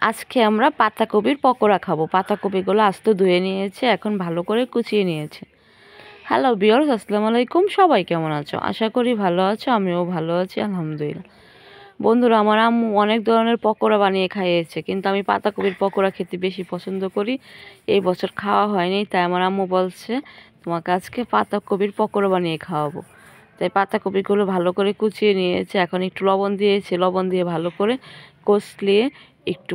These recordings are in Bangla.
আজকে আমরা পাতাকপির পকোড়া খাবো। পাতাকপিগুলো আস্তে ধুয়ে নিয়েছে, এখন ভালো করে কুচিয়ে নিয়েছে। হ্যালো ভিউয়ার্স, আসসালামু আলাইকুম। সবাই কেমন আছো? আশা করি ভালো আছো, আমিও ভালো আছি আলহামদুলিল্লাহ। বন্ধুরা, আমার আম্মু অনেক ধরনের পকোড়া বানিয়ে খাইয়েছে, কিন্তু আমি পাতাকপির পকোড়া খেতে বেশি পছন্দ করি। এই বছর খাওয়া হয়নি, তাই আমার আম্মু বলছে তোমাকে আজকে পাতাকপির পকোড়া বানিয়ে খাওয়াবো। তাই পাতাকপিগুলো ভালো করে কুচিয়ে নিয়েছে, এখন একটু লবণ দিয়েছে, লবণ দিয়ে ভালো করে কষলিয়ে একটু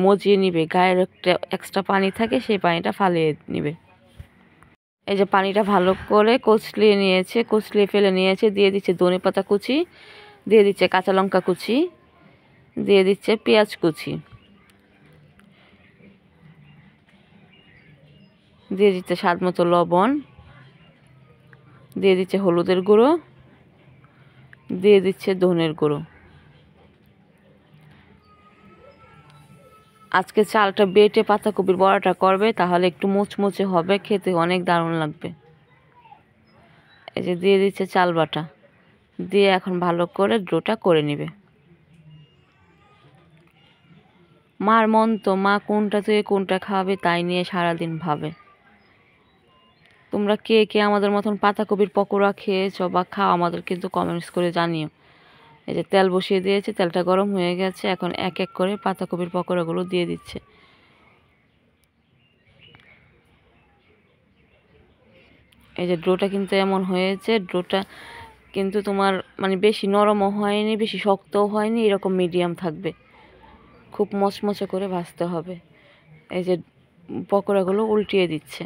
মজিয়ে নিবে। গায়ের একটা এক্সট্রা পানি থাকে, সেই পানিটা ফালিয়ে নিবে। এই যে পানিটা ভালো করে কষলিয়ে নিয়েছে, কষলিয়ে ফেলে নিয়েছে। দিয়ে দিচ্ছে ধনেপাতা কুচি, দিয়ে দিচ্ছে কাঁচা লঙ্কা কুচি, দিয়ে দিচ্ছে পেঁয়াজ কুচি, দিয়ে দিচ্ছে স্বাদ মতো লবণ, দিয়ে দিচ্ছে হলুদের গুঁড়ো, দিয়ে দিচ্ছে ধনের গুঁড়ো। আজকে চালটা বেটে পাতাকপির বড়াটা করবে, তাহলে একটু মুচমুচে হবে, খেতে অনেক দারুণ লাগবে। এই যে দিয়ে দিচ্ছে চাল বাটা, দিয়ে এখন ভালো করে ডোটা করে নিবে। মার মন তো, মা কোনটা থেকে কোনটা খাওয়াবে তাই নিয়ে সারাদিন ভাবে। তোমরা কে কে আমাদের মতন পাতাকপির পকোড়া খেয়েছো বা খাও, আমাদের কিন্তু কমেন্টস করে জানিও। এই যে তেল বসিয়ে দিয়েছে, তেলটা গরম হয়ে গেছে, এখন এক এক করে পাতাকপির পকোড়াগুলো দিয়ে দিচ্ছে। এই যে ডোটা কিন্তু এমন হয়েছে, ডোটা কিন্তু তোমার বেশি নরমও হয়নি, বেশি শক্তও হয়নি, এরকম মিডিয়াম থাকবে। খুব মচমচে করে ভাজতে হবে। এই যে পকোড়াগুলো উল্টিয়ে দিচ্ছে।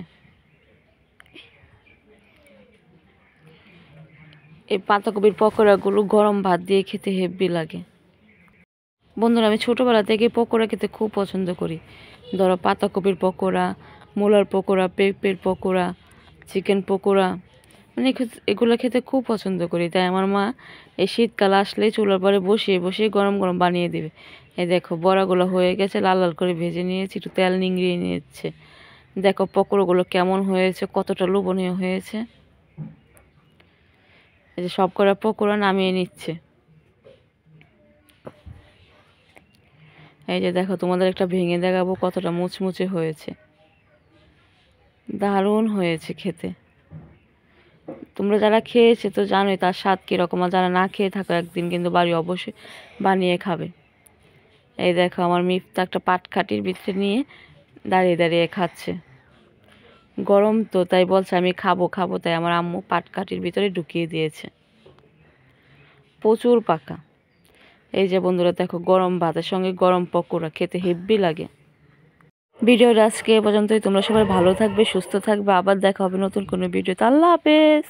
এই পাতাকপির পকোড়াগুলো গরম ভাত দিয়ে খেতে হেব্বি লাগে। বন্ধুরা, আমি ছোটোবেলা থেকে পকোড়া খেতে খুব পছন্দ করি। ধরো পাতাকপির পকোড়া, মূলার পকোড়া, পেঁপের পকোড়া, চিকেন পকোড়া, এগুলো খেতে খুব পছন্দ করি। তাই আমার মা এই শীতকাল আসলেই চুলার পরে বসিয়ে বসিয়ে গরম গরম বানিয়ে দিবে। এই দেখো বড়াগুলো হয়ে গেছে, লাল লাল করে ভেজে নিয়েছি, একটু তেল নিংড়িয়ে নিয়েছে। দেখো পকোড়াগুলো কেমন হয়েছে, কতটা লোভনীয় হয়েছে। এই যে সব করা পকোড়া নামিয়ে নিচ্ছে। এই যে দেখো, তোমাদের একটা ভেঙে দেখাবো কতটা মুচমুচে হয়েছে, দারুণ হয়েছে খেতে। তোমরা যারা খেয়েছে তো জানোই তার স্বাদ কীরকম, আর যারা না খেয়ে থাকো একদিন কিন্তু বাড়ি অবশ্যই বানিয়ে খাবে। এই দেখো, আমার মিফতা একটা পাটকাঠির ভিতরে নিয়ে দাঁড়িয়ে দাঁড়িয়ে খাচ্ছে। গরম তো, তাই বলছে আমি খাবো খাবো, তাই আমার আম্মু পাটকাঠির ভিতরে ঢুকিয়ে দিয়েছে। প্রচুর পাকা। এই যে বন্ধুরা দেখো, গরম ভাতের সঙ্গে গরম পকোড়া খেতে হেব্বি লাগে। ভিডিওটা আজকে এ পর্যন্তই। তোমরা সবাই ভালো থাকবে, সুস্থ থাকবে। আবার দেখা হবে নতুন কোনো ভিডিওতে। আল্লাহ হাফেজ।